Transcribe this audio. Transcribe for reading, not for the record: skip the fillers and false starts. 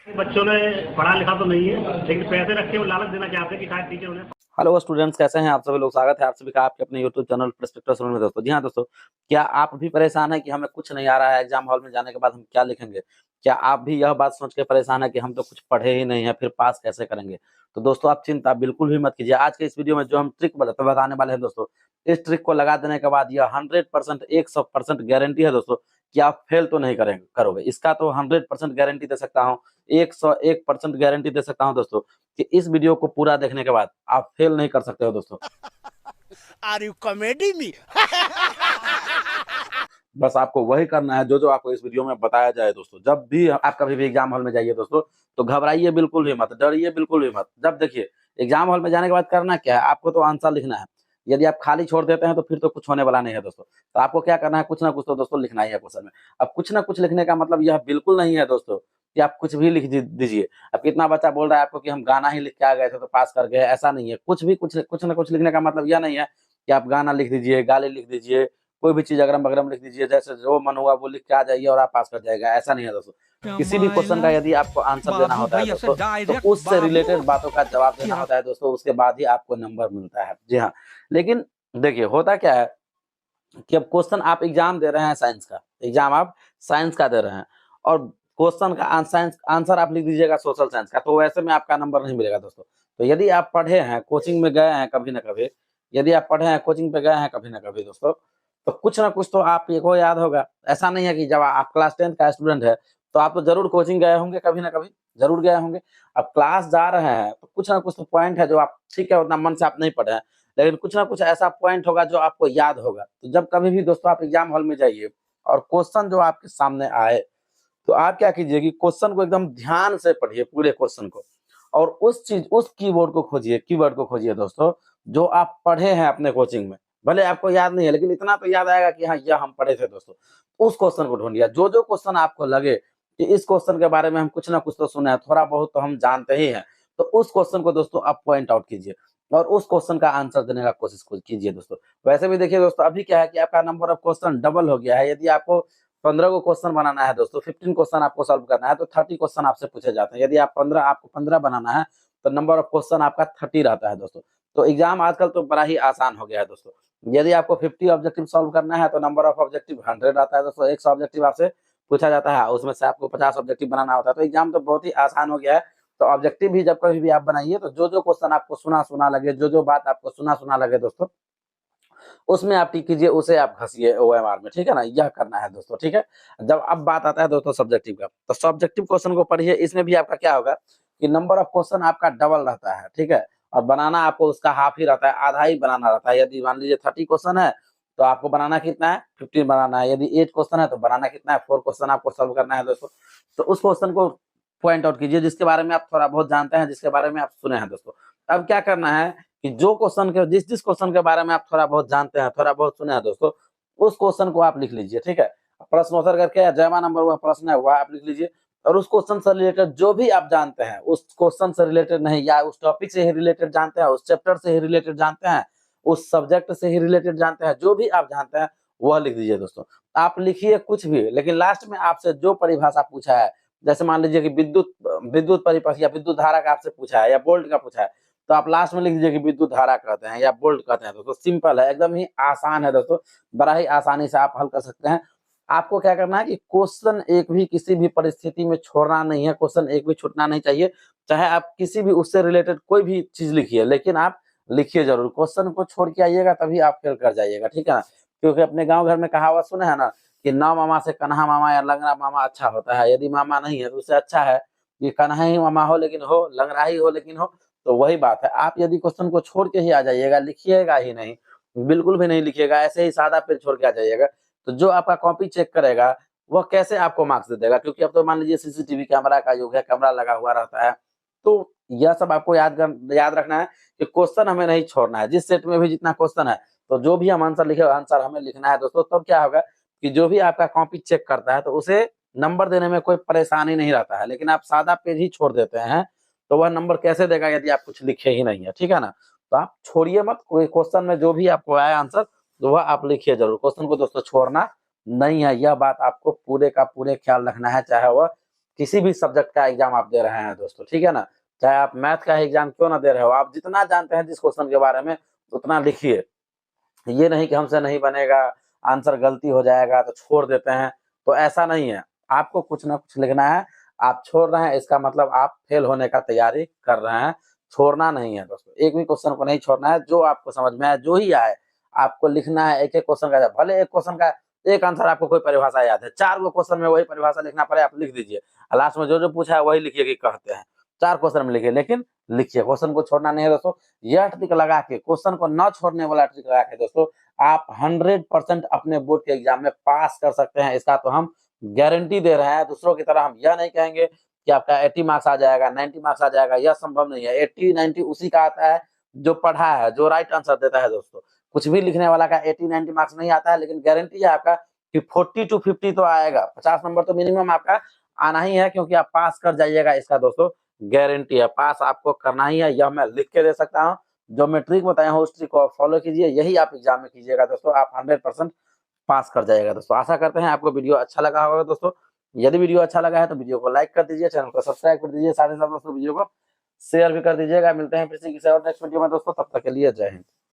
बच्चों ने पढ़ा लिखा तो नहीं है, लेकिन पैसे रख के वो लालच देना चाहते हैं कि शायद टीचर उन्हें। हेलो स्टूडेंट्स, कैसे हैं आप सभी लोग। स्वागत है आप सभी का आपके अपने यूट्यूब चैनल पर्सपेक्टिव स्टूडेंट में। दोस्तों जी हाँ दोस्तों, क्या आप भी परेशान है कि हमें कुछ नहीं आ रहा है, एग्जाम हॉल में जाने के बाद हम क्या लिखेंगे। क्या आप भी यह बात सोच के परेशान है कि हम तो कुछ पढ़े ही नहीं है, फिर पास कैसे करेंगे। तो दोस्तों आप चिंता बिल्कुल भी मत कीजिए। आज के इस वीडियो में जो हम ट्रिक बताने वाले हैं दोस्तों, इस ट्रिक को लगा देने के बाद यह 100% 100% गारंटी है दोस्तों कि आप फेल तो नहीं करोगे। इसका तो 100% गारंटी दे सकता हूँ, 101% गारंटी दे सकता हूँ दोस्तों कि इस वीडियो को पूरा देखने के बाद आप फेल नहीं कर सकते हो दोस्तों। Are you comedy me? बस आपको वही करना है जो आपको इस वीडियो में बताया जाए दोस्तों। जब भी आप कभी भी एग्जाम हॉल में जाइए दोस्तों, तो घबराइए बिल्कुल भी मत, डरिए बिल्कुल भी मत। जब देखिए एग्जाम हॉल में जाने के बाद करना क्या है, आपको तो आंसर लिखना है। यदि आप खाली छोड़ देते हैं तो फिर तो कुछ होने वाला नहीं है दोस्तों। तो आपको क्या करना है, कुछ ना कुछ तो दोस्तों लिखना ही है क्वेश्चन में। अब कुछ ना कुछ लिखने का मतलब यह बिल्कुल नहीं है दोस्तों कि आप कुछ भी लिख दीजिए। अब कितना बच्चा बोल रहा है आपको कि हम गाना ही लिख के आ गए थे तो पास कर गए, ऐसा नहीं है। कुछ भी कुछ ना कुछ लिखने का मतलब यह नहीं है कि आप गाना लिख दीजिए, गाली लिख दीजिए, कोई भी चीज अगरम बगरम लिख दीजिए, जैसे जो मन हुआ वो लिख के आ जाइए और आप पास कर जाएगा, ऐसा नहीं है दोस्तों। किसी भी क्वेश्चन का यदि आपको आंसर देना होता है दोस्तों, तो उससे रिलेटेड बातों का जवाब देना होता है दोस्तों, उसके बाद ही आपको नंबर मिलता है। जी हाँ, लेकिन देखिए होता क्या है कि अब क्वेश्चन आप एग्जाम दे रहे हैं साइंस का, एग्जाम आप साइंस का दे रहे हैं और क्वेश्चन का आंसर आप लिख दीजिएगा सोशल साइंस का, तो वैसे में आपका नंबर नहीं मिलेगा दोस्तों। तो यदि आप पढ़े हैं, कोचिंग में गए हैं कभी ना कभी, यदि आप पढ़े हैं, कोचिंग पे गए हैं कभी ना कभी दोस्तों, तो कुछ ना कुछ तो आपको याद होगा। ऐसा नहीं है कि जब आप क्लास 10 का स्टूडेंट है तो आप तो जरूर कोचिंग गए होंगे, कभी ना कभी जरूर गए होंगे। अब क्लास जा रहे हैं तो कुछ ना कुछ तो पॉइंट है जो आप, ठीक है उतना मन से आप नहीं पढ़े हैं, लेकिन कुछ ना कुछ ऐसा पॉइंट होगा जो आपको याद होगा। तो जब कभी भी दोस्तों आप एग्जाम हॉल में जाइए और क्वेश्चन जो आपके सामने आए, तो आप क्या कीजिए कि क्वेश्चन को एकदम ध्यान से पढ़िए, पूरे क्वेश्चन को, और उस कीवर्ड को खोजिए दोस्तों जो आप पढ़े हैं अपने कोचिंग में। भले आपको याद नहीं है, लेकिन इतना तो याद आएगा कि हाँ यह हम पढ़े थे दोस्तों। उस क्वेश्चन को ढूंढिए, जो क्वेश्चन आपको लगे कि इस क्वेश्चन के बारे में हम कुछ ना कुछ तो सुने हैं, थोड़ा बहुत तो हम जानते ही हैं, तो उस क्वेश्चन को दोस्तों आप पॉइंट आउट कीजिए और उस क्वेश्चन का आंसर देने का कोशिश कीजिए दोस्तों। वैसे भी देखिए दोस्तों, अभी क्या है कि आपका नंबर ऑफ क्वेश्चन डबल हो गया है। यदि आपको 15 को क्वेश्चन बनाना है दोस्तों, 15 क्वेश्चन आपको सॉल्व करना है, तो 30 क्वेश्चन आपसे पूछे जाते हैं। यदि आपको 15 बनाना है तो नंबर ऑफ क्वेश्चन आपका 30 रहता है दोस्तों। तो एग्जाम आजकल तो बड़ा ही आसान हो गया है दोस्तों। यदि आपको 50 ऑब्जेक्टिव सॉल्व करना है तो नंबर ऑफ ऑब्जेक्टिव 100 आता है दोस्तों। 100 ऑब्जेक्टिव आपसे पूछा जाता है, उसमें से आपको 50 ऑब्जेक्टिव बनाना होता है। तो एग्जाम तो बहुत ही आसान हो गया है। तो ऑब्जेक्टिव भी जब कभी भी आप बनाइए तो जो क्वेश्चन आपको सुना लगे, जो बात आपको सुना लगे दोस्तों, उसमें आप टिक कीजिए, उसे आप घसिए ओएमआर में, ठीक है ना। यह करना है दोस्तों, ठीक है। जब अब बात आता है दोस्तों सब्जेक्टिव का, तो सब्जेक्टिव क्वेश्चन को पढ़िए। इसमें भी आपका क्या होगा कि नंबर ऑफ क्वेश्चन आपका डबल रहता है, ठीक है, और बनाना आपको उसका हाफ ही रहता है, आधा ही बनाना रहता है। यदि मान लीजिए 30 क्वेश्चन है तो आपको बनाना कितना है, 15 बनाना है। यदि 8 क्वेश्चन है तो बनाना कितना है, 4 क्वेश्चन आपको सॉल्व करना है दोस्तों। तो उस क्वेश्चन को पॉइंट आउट कीजिए जिसके बारे में आप थोड़ा बहुत जानते हैं, जिसके बारे में आप सुने हैं दोस्तों। अब क्या करना है कि जो क्वेश्चन के जिस क्वेश्चन के बारे में आप थोड़ा बहुत जानते हैं, थोड़ा बहुत सुने हैं दोस्तों, उस क्वेश्चन को आप लिख लीजिए, ठीक है। प्रश्नोत्तर करके जमा नंबर हुआ प्रश्न है वह आप लिख लीजिए, और उस क्वेश्चन से रिलेटेड जो भी आप जानते हैं, उस क्वेश्चन से रिलेटेड नहीं, या उस टॉपिक से ही रिलेटेड जानते हैं, उस चैप्टर से ही रिलेटेड जानते हैं, उस सब्जेक्ट से ही रिलेटेड जानते हैं, जो भी आप जानते हैं वह लिख दीजिए दोस्तों। आप लिखिए कुछ भी, लेकिन लास्ट में आपसे जो परिभाषा पूछा है, जैसे मान लीजिए कि विद्युत परिपथ या विद्युत धारा का आपसे पूछा है, या वोल्ट का पूछा है, तो आप लास्ट में लिख दीजिए कि विद्युत धारा कहते हैं या वोल्ट कहते हैं दोस्तों। सिंपल है, एकदम ही आसान है दोस्तों, बड़ा ही आसानी से आप हल कर सकते हैं। आपको क्या करना है कि क्वेश्चन एक भी किसी भी परिस्थिति में छोड़ना नहीं है, क्वेश्चन एक भी छूटना नहीं चाहिए। चाहे आप किसी भी उससे रिलेटेड कोई भी चीज लिखिए, लेकिन आप लिखिए जरूर। क्वेश्चन को छोड़ के आइएगा तभी आप फेल कर जाइएगा, ठीक है ना। क्योंकि अपने गाँव घर में कहावत सुने है ना कि नौ मामा से कन्हा मामा या लंगड़ा मामा अच्छा होता है। यदि मामा नहीं है तो उससे अच्छा है कि कन्हा ही मामा हो लेकिन हो, लंगड़ा ही हो लेकिन हो। तो वही बात है, आप यदि क्वेश्चन को छोड़ के ही आ जाइएगा, लिखिएगा ही नहीं, बिल्कुल भी नहीं लिखिएगा, ऐसे ही सादा पेज छोड़ के आ जाइएगा, तो जो आपका कॉपी चेक करेगा वह कैसे आपको मार्क्स दे देगा। क्योंकि अब तो मान लीजिए सीसीटीवी कैमरा का युग है, कैमरा लगा हुआ रहता है। तो यह सब आपको याद रखना है कि क्वेश्चन हमें नहीं छोड़ना है। जिस सेट में भी जितना क्वेश्चन है, तो जो भी हम आंसर लिखे आंसर हमें लिखना है दोस्तों। तब क्या होगा कि जो भी आपका कॉपी चेक करता है तो उसे नंबर देने में कोई परेशानी नहीं रहता है। लेकिन आप सादा पेज ही छोड़ देते हैं तो वह नंबर कैसे देगा यदि आप कुछ लिखे ही नहीं है, ठीक है ना। तो आप छोड़िए मत, कोई क्वेश्चन में जो भी आपको आया आंसर तो वह आप लिखिए जरूर। क्वेश्चन को दोस्तों छोड़ना नहीं है, यह बात आपको पूरे का पूरे ख्याल रखना है, चाहे वह किसी भी सब्जेक्ट का एग्जाम आप दे रहे हैं दोस्तों, ठीक है ना, चाहे आप मैथ का एग्जाम क्यों ना दे रहे हो, आप जितना जानते हैं जिस क्वेश्चन के बारे में उतना लिखिए। ये नहीं कि हमसे नहीं बनेगा, आंसर गलती हो जाएगा तो छोड़ देते हैं, तो ऐसा नहीं है। आपको कुछ ना कुछ लिखना है, आप छोड़ रहे हैं इसका मतलब आप फेल होने का तैयारी कर रहे हैं, छोड़ना नहीं है दोस्तों, एक भी क्वेश्चन को नहीं छोड़ना है। जो आपको समझ में आए, जो ही आए आपको लिखना है, एक-एक क्वेश्चन का, भले एक क्वेश्चन का एक आंसर आपको कोई परिभाषा याद है, 4 गो क्वेश्चन में वही परिभाषा लिखना पड़े, आप लिख दीजिए। लास्ट में जो-जो पूछा है वही लिखिए कि कहते हैं। 4 क्वेश्चन में लिखिए, लेकिन लिखिए, क्वेश्चन को छोड़ना नहीं है दोस्तों। यह ट्रिक लगा के, क्वेश्चन को न छोड़ने वाला ट्रिक लगा के दोस्तों आप 100% अपने बोर्ड के एग्जाम में पास कर सकते हैं, इसका तो हम गारंटी दे रहे हैं। दूसरों की तरह हम यह नहीं कहेंगे कि आपका 80 मार्क्स आ जाएगा, 90 मार्क्स आ जाएगा, यह संभव नहीं है। 80-90 उसी का आता है जो पढ़ा है, जो राइट आंसर देता है दोस्तों। कुछ भी लिखने वाला का 80-90 मार्क्स नहीं आता है, लेकिन गारंटी है आपका कि 40 to 50 तो आएगा। 50 नंबर तो मिनिमम आपका आना ही है, क्योंकि आप पास कर जाइएगा, इसका दोस्तों गारंटी है। पास आपको करना ही है, यह मैं लिख के दे सकता हूँ। जो मैं ट्रिक बताया हूँ उस ट्रिक को फॉलो कीजिए, यही आप एग्जाम में कीजिएगा दोस्तों, आप 100% पास कर जाइएगा दोस्तों। आशा करते हैं आपको वीडियो अच्छा लगा होगा दोस्तों। यदि वीडियो अच्छा लगा है तो वीडियो को लाइक कर दीजिए, चैनल को सब्सक्राइब कर दीजिए, साथ ही साथ दोस्तों वीडियो को शेयर भी कर दीजिएगा। मिलते हैं फिर से किसी और नेक्स्ट वीडियो में दोस्तों, तब तक के लिए जय हिंद।